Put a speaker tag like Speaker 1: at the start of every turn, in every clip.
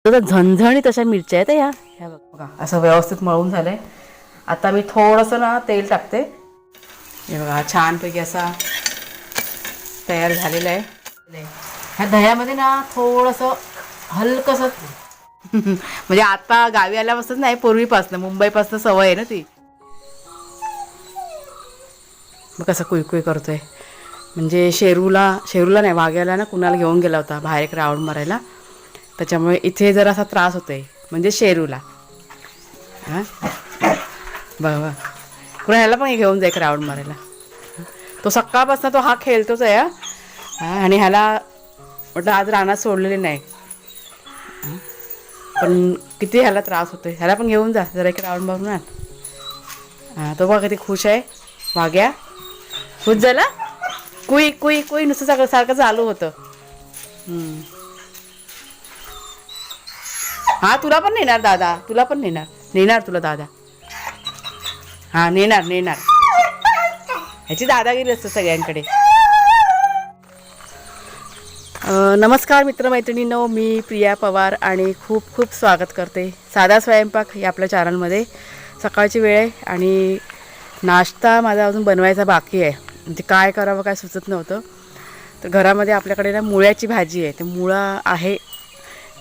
Speaker 1: तर झणझणीत अशा मिरच्या आहेत ह्या ह्या बघा असं व्यवस्थित मळून झालंय. आता मी थोडंसं ना तेल टाकते. हे बघा छानपैकी असा तयार झालेला आहे. ह्या दह्यामध्ये ना थोडंसं हलकंसं म्हणजे आता गावी आल्यापासून नाही, पूर्वीपासून मुंबईपासून सवय आहे ना ती. मग कसं कुईकुई करतोय म्हणजे शेरूला नाही, वाघ्याला ना कुणाला घेऊन गेला होता बाहेर एक राऊंड मारायला, त्याच्यामुळे इथे जरा असा त्रास होतोय म्हणजे शेरूला. हां बघा कुणा ह्याला पण घेऊन जा एक राऊंड मारायला. तो सकाळपासून तो हा खेळतोच आहे आणि ह्याला म्हटलं आज रानात सोडलेले नाही, पण किती ह्याला त्रास होतोय. ह्याला पण घेऊन जा जरा एक राऊंड मारून आण. हां तो बघा किती खुश आहे वाघ्या. खुश झाला कुई कुई कुई नुसतं सगळं सारखं चालू होतं. हा तुला पण नेणार दादा, तुला पण नेणार तुला दादा. हा नेणार ह्याची दादागिरी असते सगळ्यांकडे. नमस्कार मित्रमैत्रिणींनो, मी प्रिया पवार आणि खूप खूप स्वागत करते साधा स्वयंपाक या आपल्या चॅनलमध्ये. सकाळची वेळ आहे आणि नाश्ता माझा अजून बनवायचा बाकी आहे. म्हणजे काय करावं काय सुचत नव्हतं. तर घरामध्ये आपल्याकडे ना मुळ्याची भाजी आहे, ते मुळा आहे.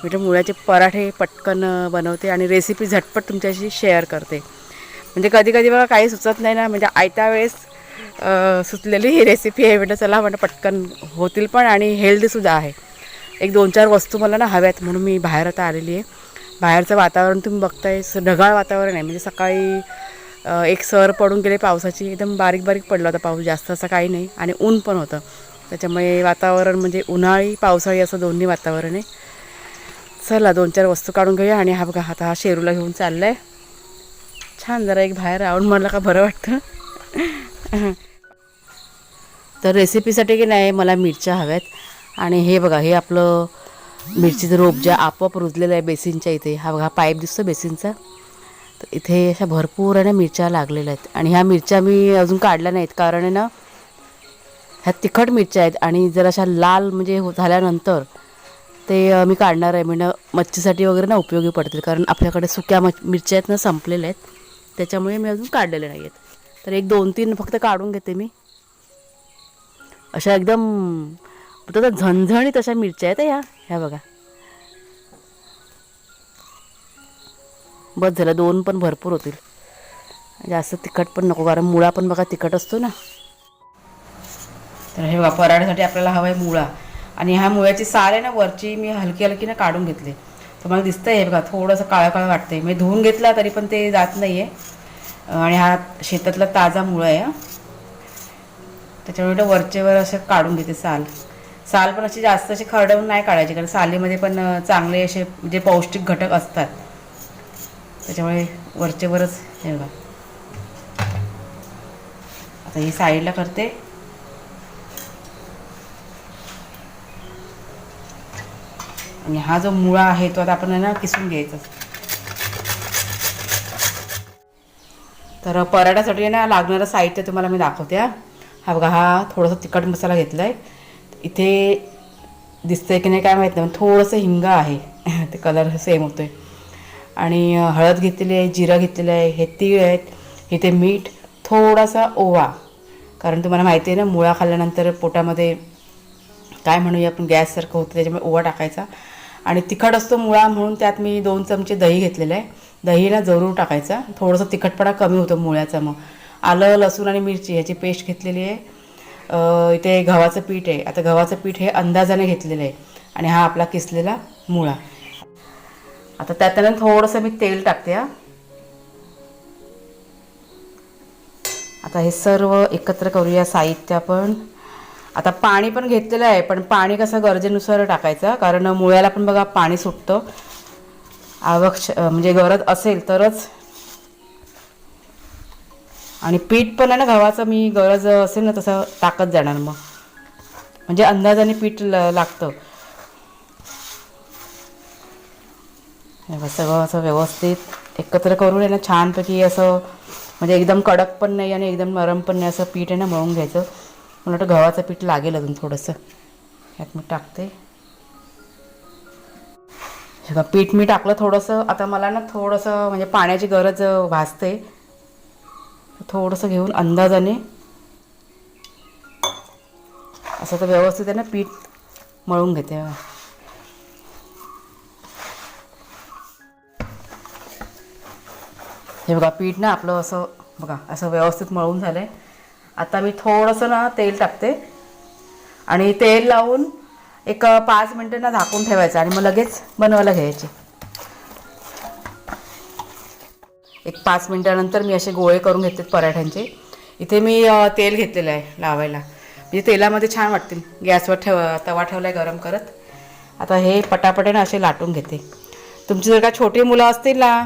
Speaker 1: मी तर मुळ्याचे पराठे पटकन बनवते आणि रेसिपी झटपट तुमच्याशी शेअर करते. म्हणजे कधी कधी बघा काही सुचत नाही ना, म्हणजे आयत्या वेळेस सुचलेली ही रेसिपी आहे. म्हटलं चला म्हणलं पटकन होतील पण आणि हेल्दीसुद्धा आहे. एक 2-4 वस्तू मला ना हव्यात म्हणून मी बाहेर आता आलेली आहे. बाहेरचं वातावरण तुम्ही बघताय, ढगाळ वातावरण आहे. म्हणजे सकाळी एक सर पडून गेले पावसाची, एकदम बारीक बारीक पडला होता पाऊस, जास्त असं काही नाही. आणि ऊन पण होतं, त्याच्यामुळे वातावरण म्हणजे उन्हाळी पावसाळी असं दोन्ही वातावरण आहे. चला 2-4 वस्तू काढून घेऊया. आणि हा बघा आता हा शेरूला घेऊन चालला आहे. छान जरा एक बाहेर राऊंड मारला का बरं वाटतं. तर रेसिपीसाठी की नाही मला मिरच्या हव्यात. आणि हे बघा हे आपलं मिरचीचं रोप जे आपोआप रुजलेलं आहे बेसिनच्या इथे, हा बघा पाईप दिसतो बेसिनचा, तर इथे अशा भरपूर आहे ना मिरच्या लागलेल्या आहेत. आणि ह्या मिरच्या मी अजून काढल्या नाहीत, कारण आहे ना ह्या तिखट मिरच्या आहेत आणि जर अशा लाल म्हणजे झाल्यानंतर ते मी काढणार आहे. म्हणजे मच्छीसाठी वगैरे ना उपयोगी पडतील, कारण आपल्याकडे सुक्या मिरच्या आहेत ना संपलेल्या आहेत, त्याच्यामुळे मी अजून काढलेल्या नाही आहेत. तर एक 2-3 फक्त काढून घेते मी. अशा एकदम तर झणझणीत अशा मिरच्या आहेत ह्या बघा. बस झालं, 2 पण भरपूर होतील. जास्त तिखट पण नको, कारण मुळा पण बघा तिखट असतो ना. तर हे बघा पराठ्यासाठी आपल्याला हवा आहे मुळा. आणि ह्या मुळ्याची साल आहे ना वरची मी हलकी हलकी ना काढून घेतली. तर मला दिसतंय हे बघा थोडंसं काळं काळं वाटतंय. मी धुवून घेतला तरी पण ते जात नाही आहे. आणि हा शेतातला ताजा मुळा आहे, त्याच्यामुळे वरचेवर असं काढून घेते साल पण अशी जास्त अशी खरडवून नाही काढायची, कारण सालीमध्ये पण चांगले असे म्हणजे पौष्टिक घटक असतात, त्याच्यामुळे वरचेवरच. हे बघा आता ही साईडला करते. आणि हा जो मुळा आहे तो आता आपण ना किसून घ्यायचा. तर पराठ्यासाठी ना लागणारं साहित्य तुम्हाला मी दाखवते. हा बघा हा थोडासा तिखट मसाला घेतला आहे. इथे दिसतंय की नाही काय माहीत नाही, थोडंसं हिंग आहे ते कलर सेम होतो आहे. आणि हळद घेतलेली आहे, जिरा घेतलेलं आहे, हे तीळ आहेत, इथे मीठ, थोडासा ओवा, कारण तुम्हाला माहिती आहे ना मुळा खाल्ल्यानंतर पोटामध्ये काय म्हणूया आपण गॅससारखं होतं, त्याच्यामुळे ओवा टाकायचा. आणि तिखट असतो मुळा म्हणून त्यात मी 2 चमचे दही घेतलेलं आहे. दही ना जरूर टाकायचा, थोडंसं तिखटपणा कमी होतो मुळ्याचा. मग आलं लसूण आणि मिरची ह्याची पेस्ट घेतलेली आहे. इथे गव्हाचं पीठ आहे. आता गव्हाचं पीठ हे अंदाजाने घेतलेलं आहे. आणि हा आपला किसलेला मुळा. आता त्यात थोडंसं मी तेल टाकते. आता हे सर्व एकत्र करूया साहित्य आपण. आता पाणी पण घेतलेलं आहे, पण पाणी कसं गरजेनुसार टाकायचं, कारण मुळ्याला पण बघा पाणी सुटतं. म्हणजे गरज असेल तरच. आणि पीठ पण आहे ना गव्हाचं, मी गरज असेल ना तसं टाकत जाणार, मग म्हणजे अंदाजाने पीठ लागतं. सगळं असं व्यवस्थित एकत्र करून आहे ना छानपैकी असं, म्हणजे एकदम कडक पण नाही आणि एकदम नरम पण नाही, असं पीठ आहे ना मळून घ्यायचं. मला वाटतं गव्हाचं पीठ लागेल अजून थोडंसं, यात मी टाकते. हे बघा पीठ मी टाकलं थोडंसं. आता मला ना थोडंसं म्हणजे पाण्याची गरज भासते, थोडंसं घेऊन अंदाजाने असं तर व्यवस्थित आहे ना पीठ मळून घेते. हे बघा पीठ ना आपलं असं बघा असं व्यवस्थित मळून झालं आहे. आता मी थोडंसं ना तेल टाकते आणि तेल लावून एक 5 मिनटं ना झाकून ठेवायचं आणि मग लगेच बनवायला घ्यायचे. एक 5 मिनटानंतर मी असे गोळे करून घेते पराठ्यांचे. इथे मी तेल घेतलेलं आहे लावायला, म्हणजे तेलामध्ये छान वाटतील. गॅसवर तवा ठेवला आहे गरम करत. आता हे पटापटे ना असे लाटून घेते. तुमची जर का छोटी मुलं असतील ना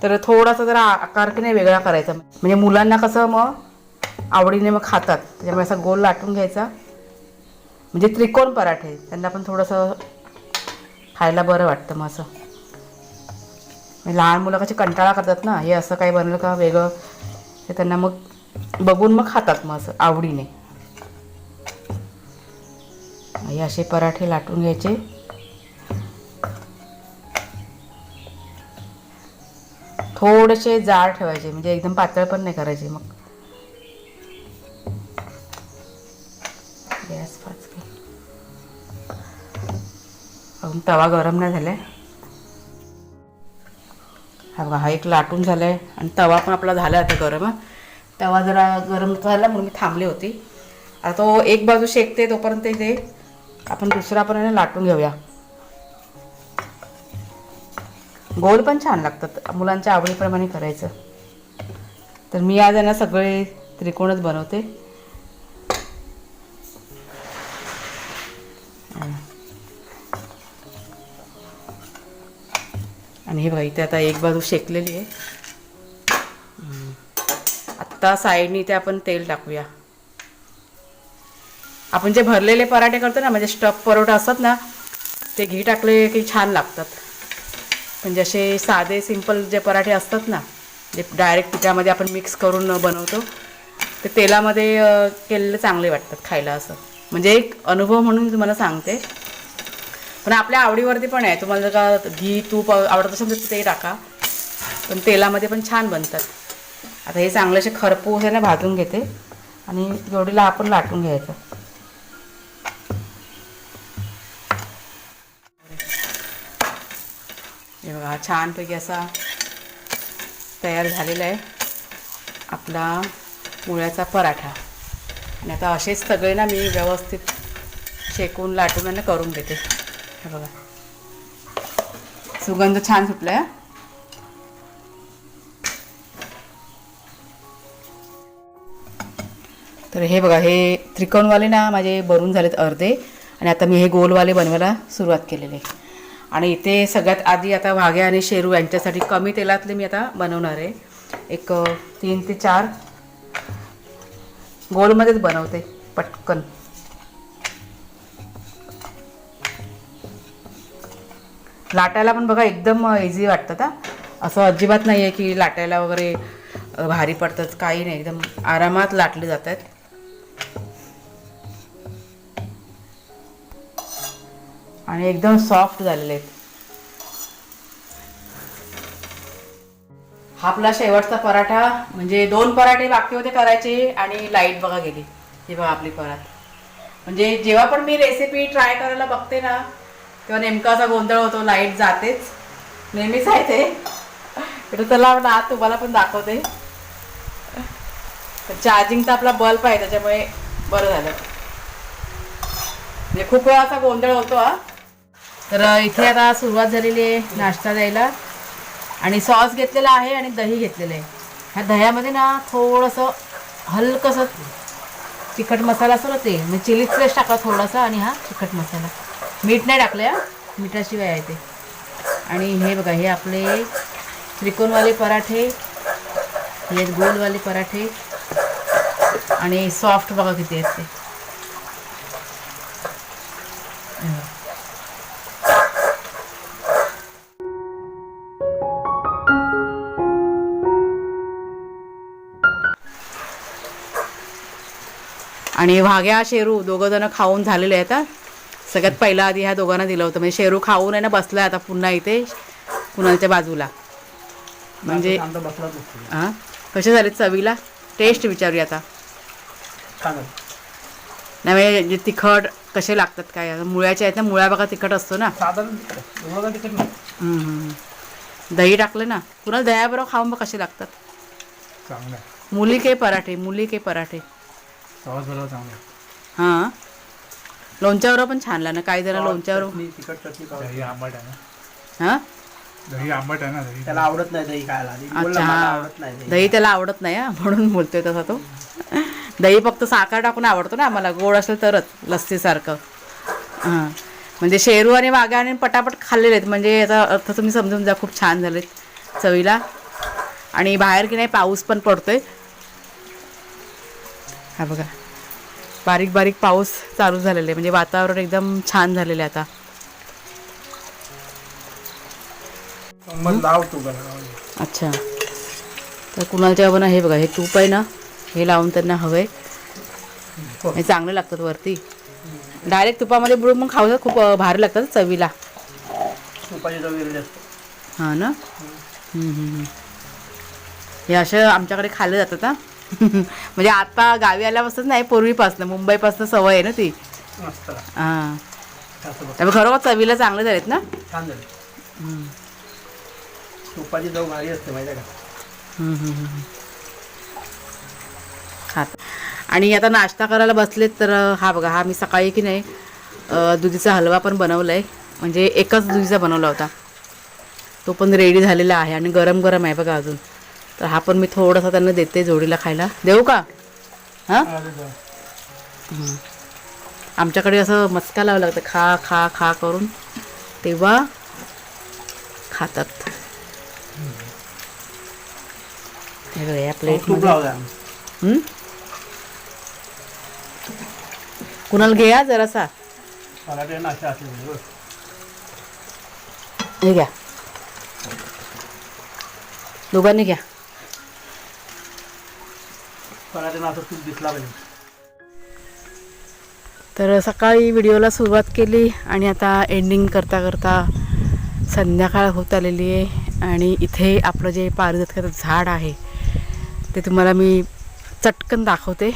Speaker 1: तर थोडासा जरा आकार की नाही वेगळा करायचा, म्हणजे मुलांना कसं मग आवडीने मग खातात. त्याच्यामुळे असा गोल लाटून घ्यायचा, म्हणजे त्रिकोण पराठे त्यांना पण थोडंसं खायला बरं वाटतं. मग असं लहान मुलं कशी कंटाळा करतात ना, हे असं काही बनलं का वेगळं हे त्यांना मग बघून मग खातात मग असं आवडीने. हे असे पराठे लाटून घ्यायचे. थोडेसे जाड ठेवायचे, म्हणजे एकदम पातळ पण नाही करायचे. मग गॅस पाच अजून तवा गरम नाही झालाय. हा बघा हा एक लाटून झालाय आणि तवा पण आपला झाला आता गरम. तवा जरा गरम झाला म्हणून मी थांबली होती. आता तो एक बाजू शेकते तोपर्यंत इथे आपण दुसरा पण लाटून घेऊया. गोल पण छान लागतात, मुलांच्या आवडीप्रमाणे करायचं. तर मी आज ना सगळे त्रिकोणच बनवते. आणि हे बघा इथे आता एक बाजू शेकलेली आहे. आत्ता साईडनी इथे आपण तेल टाकूया. आपण जे भरलेले पराठे करतो ना, म्हणजे स्टफ परोठा असतात ना, ते घी टाकले की छान लागतात. म्हणजे असे साधे सिंपल जे पराठे असतात ना, जे डायरेक्ट पिठामध्ये आपण मिक्स करून बनवतो, ते तेलामध्ये केलेले चांगले वाटतात खायला. असं म्हणजे एक अनुभव म्हणून मी तुम्हाला सांगते. पण आपल्या आवडीवरती पण आहे. तुम्हाला जर का घी तूप आवडत असेल तर ते टाका, पण तेलामध्ये पण छान बनतात. आता हे चांगले असे खरपूस आहे ना भाजून घेते आणि जोडीला आपण लाटून घ्यायचं. हे बघा छानपैकी असा तयार झालेला आहे आपला मुळ्याचा पराठा. आणि आता असेच सगळे ना मी व्यवस्थित शेकून लाटून आणि करून घेते. हे बघा सुगंध छान सुटला आहे. तर हे बघा हे त्रिकोणवाले ना माझे बनून झालेत अर्धे, आणि आता मी हे गोलवाले बनवायला सुरुवात केलेली आहे. आणि इथे सगळ्यात आधी आता वाघ्या आणि शेरू यांच्यासाठी कमी तेलातले मी आता बनवणार आहे. एक 3 ते 4 गोलमध्येच बनवते पटकन. लाटायला पण बघा एकदम इझी वाटतं. असं अजिबात नाही आहे की लाटायला वगैरे भारी पडतात, काही नाही, एकदम आरामात लाटले जातात. आणि एकदम सॉफ्ट झालेले आहेत. हा आपला शेवटचा पराठा, म्हणजे 2 पराठे बाकी होते करायचे आणि लाईट बघा गेली. हे बघा आपली पराठ. म्हणजे जेव्हा पण मी रेसिपी ट्राय करायला बघते ना तेव्हा नेमका असा गोंधळ होतो, लाईट जातेच. नेहमीच आहे ते. चला आज तुम्हाला पण दाखवते. चार्जिंगचा आपला बल्ब आहे त्याच्यामुळे बरं झालं. म्हणजे खूप वेळा असा गोंधळ होतो हा. तर इथे आता सुरुवात झालेली आहे नाश्ता द्यायला. आणि सॉस घेतलेला आहे आणि दही घेतलेलं आहे. ह्या दह्यामध्ये ना थोडंसं हलकंसं तिखट मसाला असतो ना, ते म्हणजे चिली फ्लेक्स टाकला थोडासा, आणि हा तिखट मसाला. मीठ नाही टाकलं या, मिठाशिवाय आहे ते. आणि हे बघा हे आपले त्रिकोणवाले पराठे, हे गोलवाले पराठे, आणि सॉफ्ट बघा किती असते. आणि वाघ्या शेरू दोघं जण खाऊन झालेले आहेत. सगळ्यात पहिला आधी ह्या दोघांना दिलं होतं. म्हणजे शेरू खाऊन आहे ना बसलाय आता पुन्हा इथे कुणालच्या बाजूला. म्हणजे हां कसे झाले चवीला टेस्ट विचारूया आता. नाही म्हणजे जे तिखट कसे लागतात काय मुळ्याचे आहेत ना. मुळ्या बघा तिखट असतो ना. दही टाकलं ना कुणाला दह्याबरोबर खाऊन बघ कसे लागतात. मुली के पराठे हां लोणच्यावर पण छान लागलं. काही जण लोणच्यावर हां
Speaker 2: दही आंबट आहे ना.
Speaker 3: त्याला आवडत नाही दही खायला.
Speaker 1: अच्छा हां दही त्याला आवडत नाही हा म्हणून बोलतोय तसा तो. दही फक्त साखर टाकून आवडतो ना आम्हाला. गोड असेल तरच लस्सीसारखं. हां म्हणजे शेरू आणि वाघाने पटापट खाल्लेले आहेत. म्हणजे याचा अर्थ तुम्ही समजून जा. खूप छान झालेत चवीला. आणि बाहेर की नाही पाऊस पण पडतोय. हा बघा बारीक बारीक पाऊस चालू झालेला आहे. म्हणजे वातावरण एकदम छान झालेलं आहे आता. अच्छा तर कुणालच्या बाबा हे बघा हे तूप आहे ना हे लावून त्यांना हवंय. हे चांगले लागतात वरती. डायरेक्ट तुपामध्ये बुडून मग खाऊ खूप भारी लागतात चवीला. हां ना हे असे आमच्याकडे खाल्ले जातात हा. म्हणजे आता गावी आल्यापासून नाही पूर्वीपासून मुंबईपासून सवय आहे ना ती. हां त्यामुळे खरोखर चवीला चांगले झालेत ना.
Speaker 3: छान झाले. तुपाची चव भारी असते माहिती आहे का.
Speaker 1: खात आणि आता नाश्ता करायला बसलेत तर हा बघा हा मी सकाळी की नाही दुधीचा हलवा पण बनवला आहे. म्हणजे एकच दुधीचा बनवला होता. तो पण रेडी झालेला आहे आणि गरम गरम आहे बघा अजून. तर हा पण मी थोडासा त्यांना देते जोडीला खायला. देऊ का हां आमच्याकडे असं मस्का लावावं लागतं खा खा खा करून तेव्हा खातात. हे बघा या प्लेटमध्ये कुणाला घ्या जरासा. हे घ्या दोघांनी घ्या. तर सकाळी व्हिडिओला सुरुवात केली आणि आता एंडिंग करता करता संध्याकाळ होत आलेली आहे. आणि इथे आपलं जे पारिजातकाचं झाड आहे ते तुम्हाला मी चटकन दाखवते.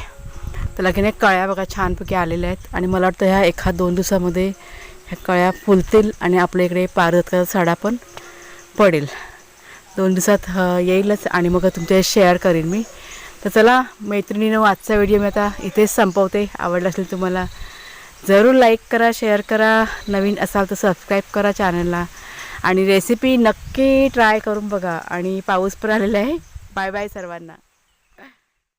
Speaker 1: त्याला की नाही कळ्या बघा छानपैकी आलेल्या आहेत. आणि मला वाटतं ह्या 1-2 दिवसामध्ये ह्या कळ्या फुलतील आणि आपल्या इकडे पारिजातकाचा साडा पण पडेल. 2 दिवसात येईलच आणि मग तुमच्या शेअर करीन मी. तर चला मैत्रिणीनं आजचा व्हिडिओ मी आता इथेच संपवते. आवडला असेल तुम्हाला जरूर लाईक करा शेअर करा. नवीन असाल तर सबस्क्राईब करा चॅनलला. आणि रेसिपी नक्की ट्राय करून बघा. आणि पाऊस पण आलेला आहे. बाय बाय सर्वांना.